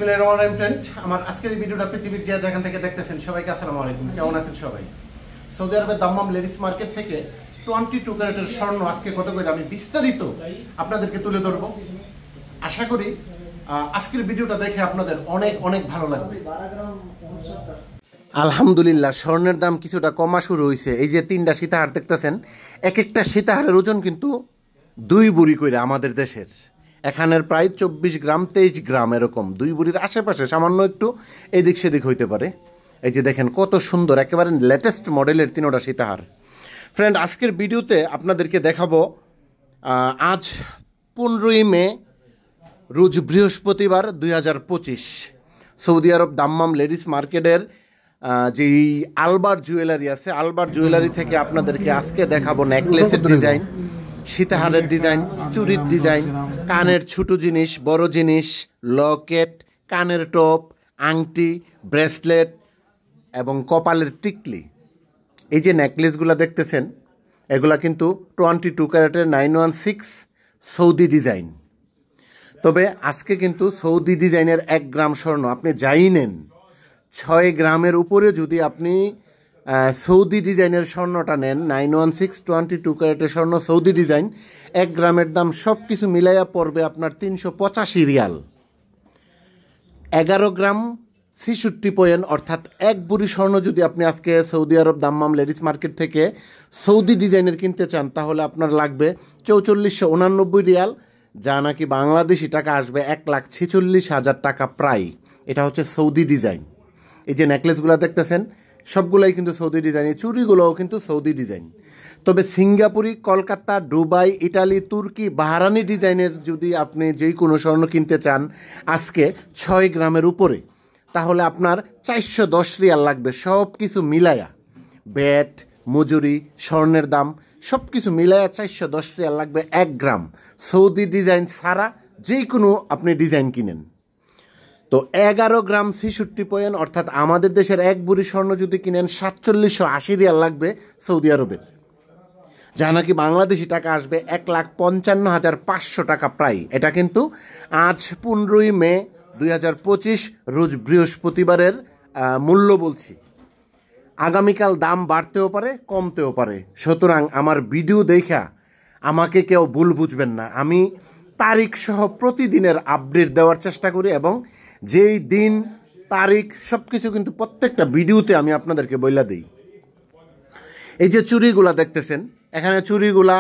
বিসমিল্লাহির ফ্রেন্ড, আমার আজকের ভিডিওটা পৃথিবীর যে যেখান থেকে দেখতেছেন সবাইকে আসসালামু আলাইকুম। কেমন আছেন সবাই? সৌদি আরবের দাম্মাম লেডিস মার্কেট থেকে 22 ক্যারেটের স্বর্ণ আজকে কত করে আমি বিস্তারিত আপনাদেরকে তুলে ধরবো। আশা করি আজকের ভিডিওটা দেখে আপনাদের অনেক অনেক ভালো লাগবে। আলহামদুলিল্লাহ, স্বর্ণের দাম কিছুটা কমা শুরু হয়েছে। এই যে 3টা সীতাহার দেখতেছেন, এক একটা সীতাহারের ওজন কিন্তু 2 বুড়ি করে আমাদের দেশের। এখানের প্রায় 24 গ্রাম 23 গ্রাম এরকম, 2 বুড়ির আশেপাশে, সামান্য একটু এদিক সেদিক হইতে পারে। এই যে দেখেন কত সুন্দর, একেবারে লেটেস্ট মডেলের 3টা সীতাহার। ফ্রেন্ড, আজকের ভিডিওতে আপনাদেরকে দেখাবো আজ 15ই মে, রোজ বৃহস্পতিবার 2025, সৌদি আরব দাম্মাম লেডিস মার্কেটের যেই আলবার জুয়েলারি আছে, আলবার জুয়েলারি থেকে আপনাদেরকে আজকে দেখাবো নেকলেসের ডিজাইন, সীতাহারের ডিজাইন, চুরির ডিজাইন, কানের ছোট জিনিস, বড় জিনিস, লকেট, কানের টপ, আংটি, ব্রেসলেট এবং কপালের টিকলি। এই যে নেকলেসগুলো দেখতেছেন, এগুলা কিন্তু 22 ক্যারেটের 916 সৌদি ডিজাইন। তবে আজকে কিন্তু সৌদি ডিজাইনের 1 গ্রাম স্বর্ণ আপনি যাই নেন, 6 গ্রামের উপরে যদি আপনি সৌদি ডিজাইনের স্বর্ণটা নেন, 916 22 ক্যারেটের স্বর্ণ সৌদি ডিজাইন, 1 গ্রামের দাম সব কিছু মিলাইয়া পড়বে আপনার 385 রিয়াল। 11 গ্রাম 66 পয়েন্ট, অর্থাৎ 1 বুড়ি স্বর্ণ যদি আপনি আজকে সৌদি আরব দাম্মাম লেডিস মার্কেট থেকে সৌদি ডিজাইনের কিনতে চান, তাহলে আপনার লাগবে 4489 রিয়াল, যা নাকি বাংলাদেশি টাকা আসবে 1,46,000 টাকা প্রায়। এটা হচ্ছে সৌদি ডিজাইন। এই যে নেকলেসগুলো দেখতেছেন, সবগুলাই কিন্তু সৌদি ডিজাইন, এই চুড়িগুলোও কিন্তু সৌদি ডিজাইন। তবে সিঙ্গাপুরি, কলকাতা, দুবাই, ইটালি, তুর্কি, বাহারানি ডিজাইনের যদি আপনি যেই কোনো স্বর্ণ কিনতে চান আজকে 6 গ্রামের উপরে, তাহলে আপনার 410 রিয়াল লাগবে। সব কিছু মিলায়া, ব্যাট, মজুরি, স্বর্ণের দাম সব কিছু মিলায়া 410 রিয়াল লাগবে 1 গ্রাম সৌদি ডিজাইন ছাড়া যেই কোনো আপনি ডিজাইন কিনেন। তো 11 গ্রাম 66 পয়েন্ট, অর্থাৎ আমাদের দেশের 1 বুড়ি স্বর্ণ যদি কিনেন 4780 রিয়াল লাগবে সৌদি আরবের, যা নাকি বাংলাদেশি টাকা আসবে 1,55,500 টাকা প্রায়। এটা কিন্তু আজ 15ই মে 2025 রোজ বৃহস্পতিবারের মূল্য বলছি। আগামীকাল দাম বাড়তেও পারে, কমতেও পারে, সুতরাং আমার ভিডিও দেখা আমাকে কেউ ভুল বুঝবেন না। আমি তারিখ সহ প্রতিদিনের আপডেট দেওয়ার চেষ্টা করি এবং যেই দিন, তারিখ সব কিছু কিন্তু প্রত্যেকটা ভিডিওতে আমি আপনাদেরকে বইলা দিই। এই যে চুড়িগুলা দেখতেছেন, এখানে চুড়িগুলা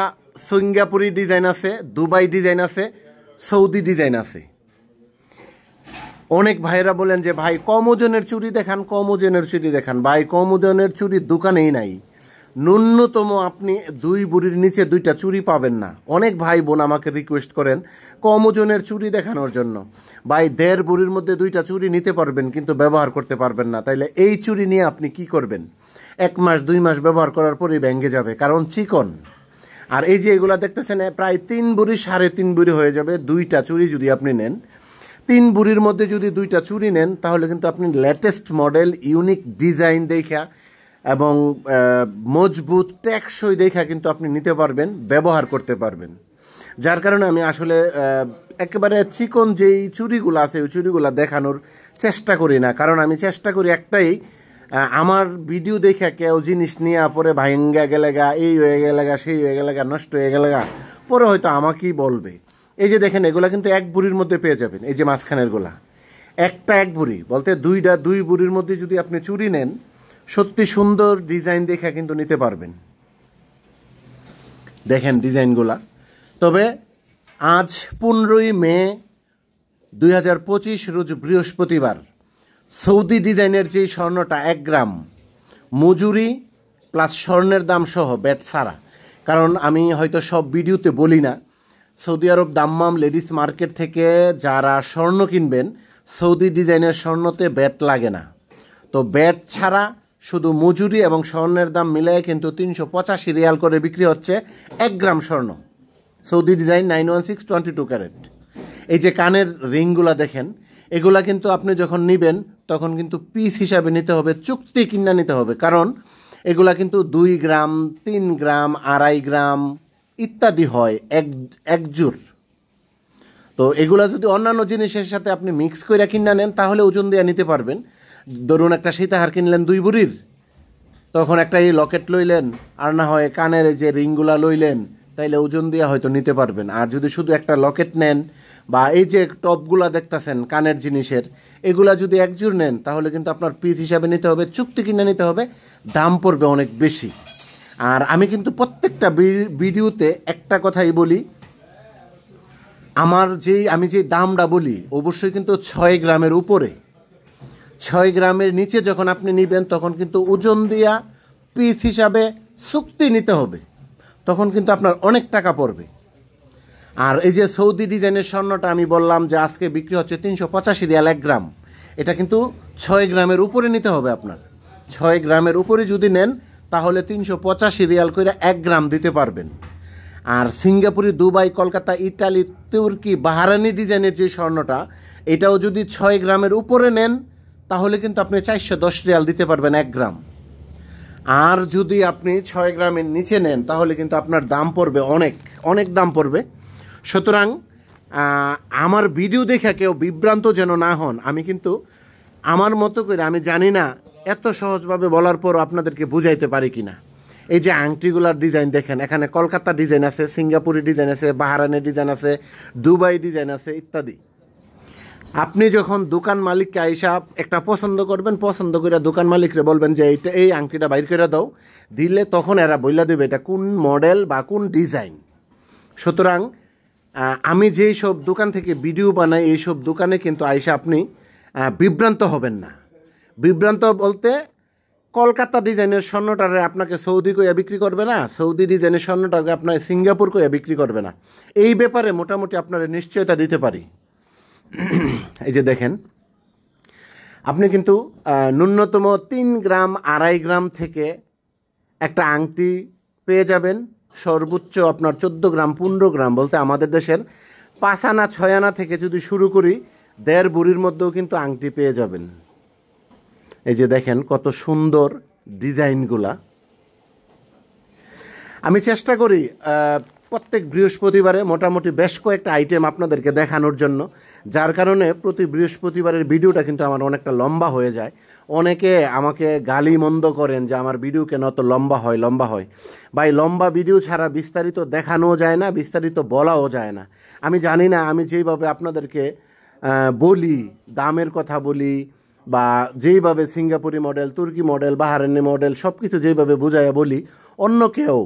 সিঙ্গাপুরি ডিজাইন আছে, দুবাই ডিজাইন আছে, সৌদি ডিজাইন আছে। অনেক ভাইরা বলেন যে ভাই কম ওজনের চুড়ি দেখান, কম ওজনের চুড়ি দেখান। ভাই কম ওজনের চুড়ি দোকানেই নাই। ন্যূনতম আপনি 2 বুড়ির নিচে 2টা চুড়ি পাবেন না। অনেক ভাই বোন আমাকে রিকোয়েস্ট করেন কম ওজনের চুড়ি দেখানোর জন্য। ভাই 1.5 বুড়ির মধ্যে 2টা চুড়ি নিতে পারবেন, কিন্তু ব্যবহার করতে পারবেন না। তাইলে এই চুড়ি নিয়ে আপনি কি করবেন? 1 মাস 2 মাস ব্যবহার করার পরেই ভেঙে যাবে, কারণ চিকন। আর এই যে এগুলা দেখতেছেন, প্রায় 3 বুড়ি 3.5 বুড়ি হয়ে যাবে 2টা চুড়ি যদি আপনি নেন। 3 বুড়ির মধ্যে যদি 2টা চুড়ি নেন, তাহলে কিন্তু আপনি লেটেস্ট মডেল, ইউনিক ডিজাইন দেখা এবং মজবুত টেকসই দেখা কিন্তু আপনি নিতে পারবেন, ব্যবহার করতে পারবেন। যার কারণে আমি আসলে একেবারে চিকন যেই চুড়িগুলো আছে ওই চুড়িগুলো দেখানোর চেষ্টা করি না, কারণ আমি চেষ্টা করি একটাই, আমার ভিডিও দেখে কেউ জিনিস নিয়ে পরে ভাঙ্গা গেলেগা, এই হয়ে গেলেগা, সেই হয়ে গেলেগা, নষ্ট হয়ে গেলেগা, পরে হয়তো আমাকেই বলবে। এই যে দেখেন, এগুলা কিন্তু 1 বুড়ির মধ্যে পেয়ে যাবেন। এই যে মাঝখানের গোলা, একটা 1 বুড়ি বলতে 2 বুড়ির মধ্যে যদি আপনি চুড়ি নেন, সত্যি সুন্দর ডিজাইন দেখে কিন্তু নিতে পারবেন। দেখেন ডিজাইনগুলা। তবে আজ 15ই মে 2025 রোজ বৃহস্পতিবার, সৌদি ডিজাইনের যেই স্বর্ণটা 1 গ্রাম মজুরি প্লাস স্বর্ণের দাম সহ ব্যাট ছাড়া, কারণ আমি হয়তো সব ভিডিওতে বলি না, সৌদি আরব দাম্মাম লেডিস মার্কেট থেকে যারা স্বর্ণ কিনবেন, সৌদি ডিজাইনের স্বর্ণতে ব্যাট লাগে না। তো ব্যাট ছাড়া শুধু মজুরি এবং স্বর্ণের দাম মিলিয়ে কিন্তু 385 রিয়াল করে বিক্রি হচ্ছে 1 গ্রাম স্বর্ণ সৌদি ডিজাইন 916 22 ক্যারেট। এই যে কানের রিংগুলা দেখেন, এগুলা কিন্তু আপনি যখন নেবেন তখন কিন্তু পিস হিসাবে নিতে হবে, চুক্তি কিনা নিতে হবে, কারণ এগুলা কিন্তু 2 গ্রাম 3 গ্রাম 2.5 গ্রাম ইত্যাদি হয় এক জোর। তো এগুলা যদি অন্যান্য জিনিসের সাথে আপনি মিক্স করে কিনে নেন তাহলে ওজন দিয়ে নিতে পারবেন। ধরুন একটা সীতাহার কিনলেন 2 ভরির, তখন একটা এই লকেট লইলেন, আর না হয় কানের যে রিংগুলা লইলেন, তাইলে ওজন দিয়ে হয়তো নিতে পারবেন। আর যদি শুধু একটা লকেট নেন বা এই যে টপগুলা দেখতেছেন কানের জিনিসের, এগুলা যদি একজোড় নেন তাহলে কিন্তু আপনার পিস হিসাবে নিতে হবে, চুক্তি কিনে নিতে হবে, দাম পড়বে অনেক বেশি। আর আমি কিন্তু প্রত্যেকটা ভিডিওতে একটা কথাই বলি, আমি যে দামটা বলি অবশ্যই কিন্তু 6 গ্রামের উপরে। 6 গ্রামের নিচে যখন আপনি নেবেন তখন কিন্তু ওজন দিয়া পিস হিসাবে চুক্তি নিতে হবে, তখন কিন্তু আপনার অনেক টাকা পড়বে। আর এই যে সৌদি ডিজাইনের স্বর্ণটা আমি বললাম যে আজকে বিক্রি হচ্ছে 385 রিয়াল 1 গ্রাম, এটা কিন্তু 6 গ্রামের উপরে নিতে হবে আপনার। 6 গ্রামের উপরে যদি নেন তাহলে 385 রিয়াল করে 1 গ্রাম দিতে পারবেন। আর সিঙ্গাপুরি, দুবাই, কলকাতা, ইটালি, তুর্কি, বাহারানি ডিজাইনের যে স্বর্ণটা, এটাও যদি 6 গ্রামের উপরে নেন তাহলে কিন্তু আপনি 410 রিয়াল দিতে পারবেন 1 গ্রাম। আর যদি আপনি 6 গ্রামের নিচে নেন তাহলে কিন্তু আপনার দাম পড়বে অনেক অনেক দাম পড়বে। সুতরাং আমার ভিডিও দেখে কেউ বিভ্রান্ত যেন না হন। আমি কিন্তু আমার মতো করে, আমি জানি না এত সহজভাবে বলার পর আপনাদেরকে বুঝাইতে পারি কিনা। এই যে আংটিগুলার ডিজাইন দেখেন, এখানে কলকাতা ডিজাইন আছে, সিঙ্গাপুরি ডিজাইন আছে, বাহারানি ডিজাইন আছে, দুবাই ডিজাইন আছে ইত্যাদি। আপনি যখন দোকান মালিককে আইসা একটা পছন্দ করবেন, পছন্দ করে দোকান মালিকরে বলবেন যে এই আংটিটা বাইর করে দাও, দিলে তখন এরা বইলা দেবে এটা কোন মডেল বা কোন ডিজাইন। সুতরাং আমি যেই সব দোকান থেকে ভিডিও বানাই এইসব দোকানে কিন্তু আইসা আপনি বিভ্রান্ত হবেন না। বিভ্রান্ত বলতে, কলকাতা ডিজাইনের স্বর্ণটারে আপনাকে সৌদি কইয়া বিক্রি করবে না, সৌদি ডিজাইনের স্বর্ণটাকে আপনার সিঙ্গাপুর কইয়া বিক্রি করবে না। এই ব্যাপারে মোটামুটি আপনার নিশ্চয়তা দিতে পারি। এই যে দেখেন, আপনি কিন্তু ন্যূনতম 3 গ্রাম 2.5 গ্রাম থেকে একটা আংটি পেয়ে যাবেন। সর্বোচ্চ আপনার 14 গ্রাম 15 গ্রাম, বলতে আমাদের দেশের 5 আনা 6 আনা থেকে যদি শুরু করি 1.5 ভরির মধ্যেও কিন্তু আংটি পেয়ে যাবেন। এই যে দেখেন কত সুন্দর ডিজাইনগুলা। আমি চেষ্টা করি প্রত্যেক বৃহস্পতিবারে মোটামুটি বেশ কয়েকটা আইটেম আপনাদেরকে দেখানোর জন্য, যার কারণে প্রতি বৃহস্পতিবারের ভিডিওটা কিন্তু আমার অনেকটা লম্বা হয়ে যায়। অনেকে আমাকে গালি মন্দ করেন যে আমার ভিডিও কেন অত লম্বা হয়। ভাই, লম্বা ভিডিও ছাড়া বিস্তারিত দেখানোও যায় না, বিস্তারিত বলাও যায় না। আমি জানি না, আমি যেইভাবে আপনাদেরকে বলি, দামের কথা বলি, বা যেইভাবে সিঙ্গাপুরি মডেল, তুর্কি মডেল, বাহারানি মডেল সব কিছু যেইভাবে বুঝাইয়া বলি, অন্য কেউ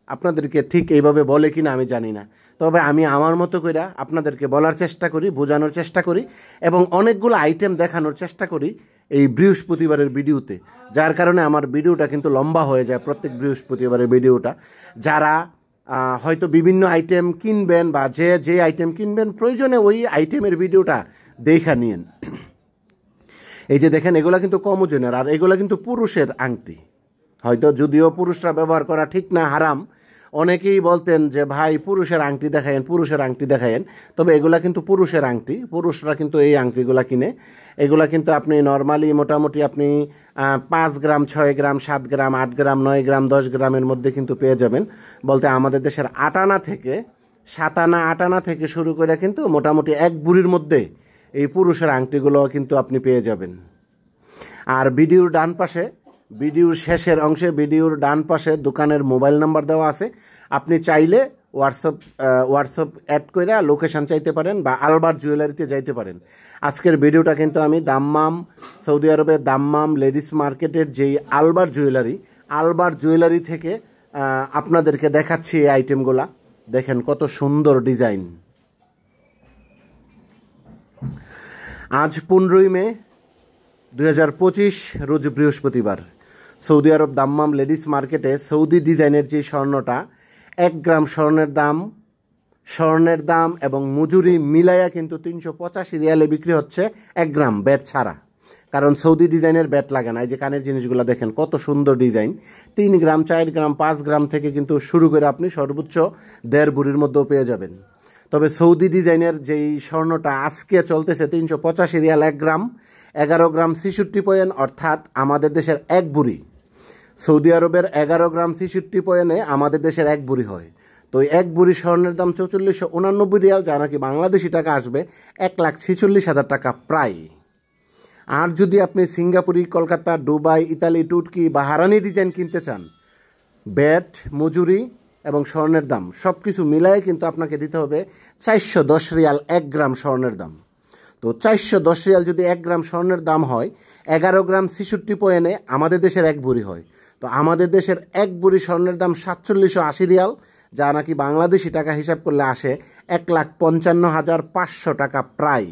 আপনাদেরকে ঠিক এইভাবে বলে কিনা আমি জানি না। তবে আমি আমার মতো করে আপনাদেরকে বলার চেষ্টা করি, বোঝানোর চেষ্টা করি, এবং অনেকগুলো আইটেম দেখানোর চেষ্টা করি এই বৃহস্পতিবারের ভিডিওতে, যার কারণে আমার ভিডিওটা কিন্তু লম্বা হয়ে যায় প্রত্যেক বৃহস্পতিবারের ভিডিওটা। যারা হয়তো বিভিন্ন আইটেম কিনবেন বা যে আইটেম কিনবেন, প্রয়োজনে ওই আইটেমের ভিডিওটা দেখা নিন। এই যে দেখেন, এগুলা কিন্তু কম ওজনের, আর এগুলা কিন্তু পুরুষের আংটি। হয়তো যদিও পুরুষরা ব্যবহার করা ঠিক না, হারাম, অনেকেই বলতেন যে ভাই পুরুষের আংটি দেখায়েন, তবে এগুলা কিন্তু পুরুষের আংটি। পুরুষরা কিন্তু এই আংটিগুলা কিনে। এগুলা কিন্তু আপনি নর্মালি মোটামুটি আপনি 5 গ্রাম 6 গ্রাম 7 গ্রাম 8 গ্রাম 9 গ্রাম 10 গ্রামের মধ্যে কিন্তু পেয়ে যাবেন। বলতে আমাদের দেশের 8 আনা থেকে 7 আনা 8 আনা থেকে শুরু করে কিন্তু মোটামুটি 1 ভরির মধ্যে এই পুরুষের আংটিগুলো কিন্তু আপনি পেয়ে যাবেন। আর ভিডিওর ডান পাশে, ভিডিওর শেষের অংশে, ভিডিওর ডান পাশে দোকানের মোবাইল নাম্বার দেওয়া আছে। আপনি চাইলে হোয়াটসঅ্যাপ অ্যাড করে লোকেশন চাইতে পারেন বা আলবার জুয়েলারিতে যাইতে পারেন। আজকের ভিডিওটা কিন্তু আমি দাম্মাম, সৌদি আরবের দাম্মাম লেডিস মার্কেটের যেই আলবার জুয়েলারি থেকে আপনাদেরকে দেখাচ্ছি এই আইটেমগুলা। দেখেন কত সুন্দর ডিজাইন। আজ 15ই মে 2025, রোজ বৃহস্পতিবার। সৌদি আরব দাম্মাম লেডিস মার্কেটে সৌদি ডিজাইনের যে স্বর্ণটা, 1 গ্রাম স্বর্ণের দাম এবং মজুরি মিলাইয়া কিন্তু 385 রিয়ালে বিক্রি হচ্ছে 1 গ্রাম, ব্যাট ছাড়া। কারণ সৌদি ডিজাইনের ব্যাট লাগে না। এই যে কানের জিনিসগুলো দেখেন কত সুন্দর ডিজাইন। 3 গ্রাম 4 গ্রাম 5 গ্রাম থেকে কিন্তু শুরু করে আপনি সর্বোচ্চ 1.5 ভরির মধ্যেও পেয়ে যাবেন। তবে সৌদি ডিজাইনের যেই স্বর্ণটা আজকে চলতেছে 385 রিয়াল 1 গ্রাম, 11 গ্রাম 66 পয়েন্ট, অর্থাৎ আমাদের দেশের 1 ভরি। সৌদি আরবের 11 গ্রাম 66 পয়েন্টে আমাদের দেশের 1 ভরি হয়। তো এক ভরি স্বর্ণের দাম 4489 রিয়াল, যা নাকি বাংলাদেশি টাকা আসবে 1,46,000 টাকা প্রায়। আর যদি আপনি সিঙ্গাপুরি, কলকাতা, দুবাই, ইতালি, তুর্কি, বাহারানি ডিজাইন কিনতে চান, ব্যাট, মজুরি এবং স্বর্ণের দাম সব কিছু মিলায়ে কিন্তু আপনাকে দিতে হবে 410 রিয়াল 1 গ্রাম স্বর্ণের দাম। তো 410 রিয়াল যদি 1 গ্রাম স্বর্ণের দাম হয়, 11 গ্রাম 66 পয়েন্টে আমাদের দেশের এক ভরি হয়। তো আমাদের দেশের এক ভরি স্বর্ণের দাম 4780 রিয়াল, যা নাকি বাংলাদেশি টাকা হিসাব করলে আসে 1,55,500 টাকা প্রায়।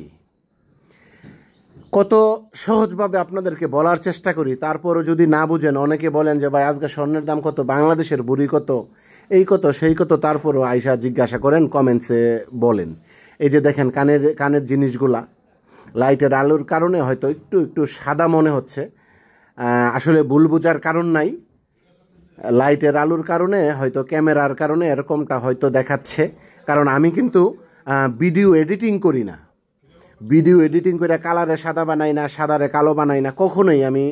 কত সহজভাবে আপনাদেরকে বলার চেষ্টা করি, তারপরও যদি না বুঝেন, অনেকে বলেন যে ভাই আজকে স্বর্ণের দাম কত, বাংলাদেশের ভরি কত, এই কত সেই কত, তারপরও আইসা জিজ্ঞাসা করেন, কমেন্টসে বলেন। এই যে দেখেন কানের জিনিসগুলা লাইটের আলোর কারণে হয়তো একটু একটু সাদা মনে হচ্ছে, আসলে ভুল বোঝার কারণ নাই, লাইটের আলোর কারণে হয়তো ক্যামেরার কারণে এরকমটা হয়তো দেখাচ্ছে। কারণ আমি কিন্তু ভিডিও এডিটিং করি না, ভিডিও এডিটিং করে কালারে সাদা বানাই না, সাদারে কালো বানাই না, কখনোই আমি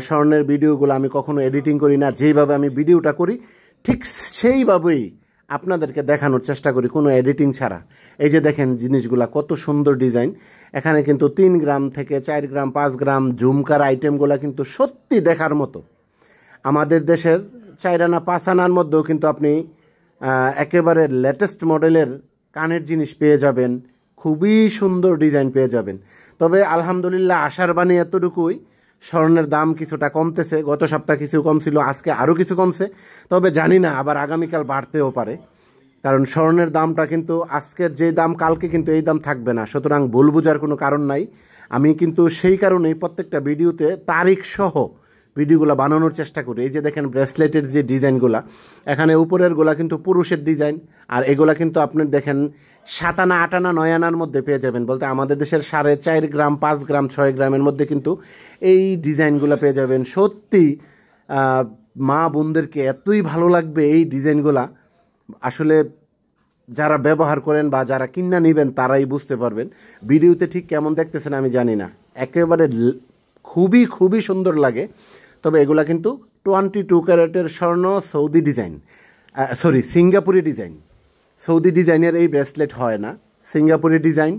স্বর্ণের ভিডিওগুলো আমি কখনো এডিটিং করি না। যেইভাবে আমি ভিডিওটা করি ঠিক সেইভাবেই আপনাদেরকে দেখানোর চেষ্টা করি, কোনো এডিটিং ছাড়া। এই যে দেখেন জিনিসগুলা কত সুন্দর ডিজাইন। এখানে কিন্তু 3 গ্রাম থেকে 4 গ্রাম 5 গ্রাম ঝুমকার আইটেমগুলো কিন্তু সত্যি দেখার মতো। আমাদের দেশের 4 আনা 5 আনার মধ্যেও কিন্তু আপনি একেবারে লেটেস্ট মডেলের কানের জিনিস পেয়ে যাবেন, খুবই সুন্দর ডিজাইন পেয়ে যাবেন। তবে আলহামদুলিল্লাহ আশার বাণী এতটুকুই, স্বর্ণের দাম কিছুটা কমতেছে। গত সপ্তাহ কিছু কমছিল, আজকে আরও কিছু কমছে। তবে জানি না আবার আগামীকাল বাড়তেও পারে, কারণ স্বর্ণের দামটা কিন্তু আজকের যে দাম কালকে কিন্তু এই দাম থাকবে না। সুতরাং ভুল বোঝার কোনো কারণ নাই। আমি কিন্তু সেই কারণেই প্রত্যেকটা ভিডিওতে তারিখ সহ ভিডিওগুলো বানানোর চেষ্টা করি। এই যে দেখেন ব্রেসলেটের যে ডিজাইনগুলা, এখানে উপরেরগুলা কিন্তু পুরুষের ডিজাইন, আর এগুলা কিন্তু আপনি দেখেন 7 আনা 8 আনা 9 আনার মধ্যে পেয়ে যাবেন। বলতে আমাদের দেশের 4.5 গ্রাম 5 গ্রাম 6 গ্রামের মধ্যে কিন্তু এই ডিজাইনগুলো পেয়ে যাবেন। সত্যি মা বোনদেরকে এতই ভালো লাগবে এই ডিজাইনগুলা, আসলে যারা ব্যবহার করেন বা যারা কিনা নেবেন তারাই বুঝতে পারবেন। ভিডিওতে ঠিক কেমন দেখতেছেন আমি জানি না, একেবারে খুবই খুবই সুন্দর লাগে। তবে এগুলা কিন্তু 22 ক্যারেটের স্বর্ণ, সৌদি ডিজাইন, সিঙ্গাপুরি ডিজাইন। সৌদি ডিজাইনের এই ব্রেসলেট হয় না, সিঙ্গাপুরি ডিজাইন।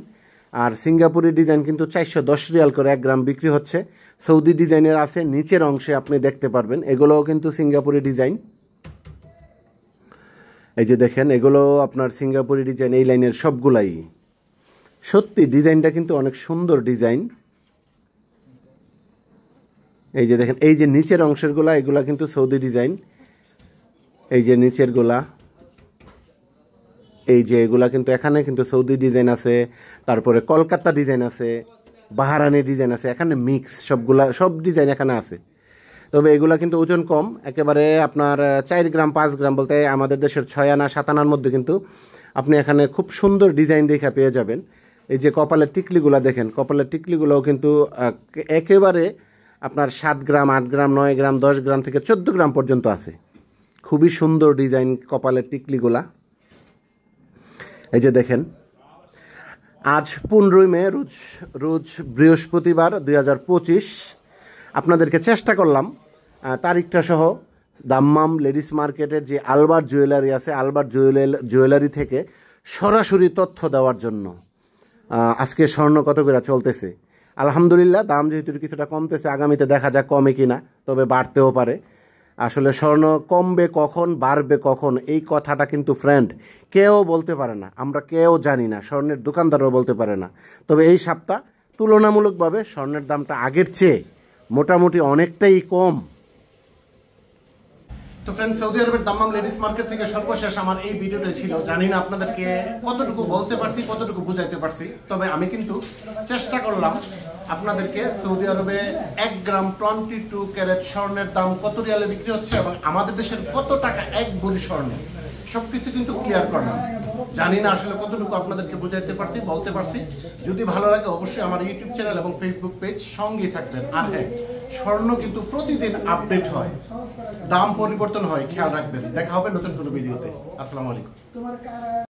আর সিঙ্গাপুরি ডিজাইন কিন্তু 410 রিয়াল করে 1 গ্রাম বিক্রি হচ্ছে। সৌদি ডিজাইনের আছে, নিচের অংশে আপনি দেখতে পারবেন, এগুলোও কিন্তু সিঙ্গাপুরি ডিজাইন। এই যে দেখেন এগুলো আপনার সিঙ্গাপুরি ডিজাইন, এই লাইনের সবগুলাই। সত্যি ডিজাইনটা কিন্তু অনেক সুন্দর ডিজাইন। এই যে দেখেন এই যে নিচের অংশেরগুলা, এগুলা কিন্তু সৌদি ডিজাইন। এই যে নিচেরগুলা, এই যে এগুলা কিন্তু এখানে কিন্তু সৌদি ডিজাইন আছে, তারপরে কলকাতা ডিজাইন আছে, বাহারানি ডিজাইন আছে, এখানে মিক্স সব ডিজাইন এখানে আছে। তবে এগুলা কিন্তু ওজন কম, একেবারে আপনার 4 গ্রাম 5 গ্রাম, বলতে আমাদের দেশের 6 আনা 7 আনার মধ্যে কিন্তু আপনি এখানে খুব সুন্দর ডিজাইন দেখা পেয়ে যাবেন। এই যে কপালের টিকলিগুলা দেখেন, কপালের টিকলিগুলোও কিন্তু একেবারে আপনার 7 গ্রাম 8 গ্রাম 9 গ্রাম 10 গ্রাম থেকে 14 গ্রাম পর্যন্ত আছে। খুবই সুন্দর ডিজাইন কপালের টিকলিগুলা। এই যে দেখেন আজ 15 মে, রোজ বৃহস্পতিবার 2025। আপনাদেরকে চেষ্টা করলাম তারিখটা সহ দাম্মাম লেডিস মার্কেটের যে আলবার্ট জুয়েলারি আছে, আলবার্ট জুয়েলারি থেকে সরাসরি তথ্য দেওয়ার জন্য। আজকে স্বর্ণ কত করে চলতেছে, আলহামদুলিল্লাহ দাম যেহেতু কিছুটা কমতেছে, আগামীতে দেখা যাক কমে কিনা, তবে বাড়তেও পারে। আসলে স্বর্ণ কমবে কখন, বাড়বে কখন, এই কথাটা কিন্তু ফ্রেন্ড কেউ বলতে পারে না, আমরা কেউ জানি না, স্বর্ণের দোকানদারও বলতে পারে না। তবে এই সপ্তাহ তুলনামূলকভাবে স্বর্ণের দামটা আগের চেয়ে মোটামুটি অনেকটাই কম। তো ফ্রেন্ড, সৌদি আরবের দাম্মাম লেডিস মার্কেট থেকে সর্বশেষ আমার এই ভিডিওটা ছিল। জানি না আপনাদেরকে কতটুকু বলতে পারছি, কতটুকু বুঝাইতে পারছি, তবে আমি কিন্তু চেষ্টা করলাম আপনাদেরকে সৌদি আরবে 1 গ্রাম 22 ক্যারেট স্বর্ণের দাম কত রিয়ালে বিক্রি হচ্ছে এবং আমাদের দেশের কত টাকা 1 ভরি স্বর্ণ, সবকিছু কিন্তু ক্লিয়ার করলাম। জানি না আসলে কতটুকু আপনাদেরকে বুঝাইতে পারছি, বলতে পারছি। যদি ভালো লাগে অবশ্যই আমার ইউটিউব চ্যানেল এবং ফেসবুক পেজ সঙ্গেই থাকবেন। আর হ্যাঁ, স্বর্ণ কিন্তু প্রতিদিন আপডেট হয়, দাম পরিবর্তন হয়, খেয়াল রাখবেন। দেখা হবে নতুন কোনো ভিডিওতে। আসসালামু আলাইকুম।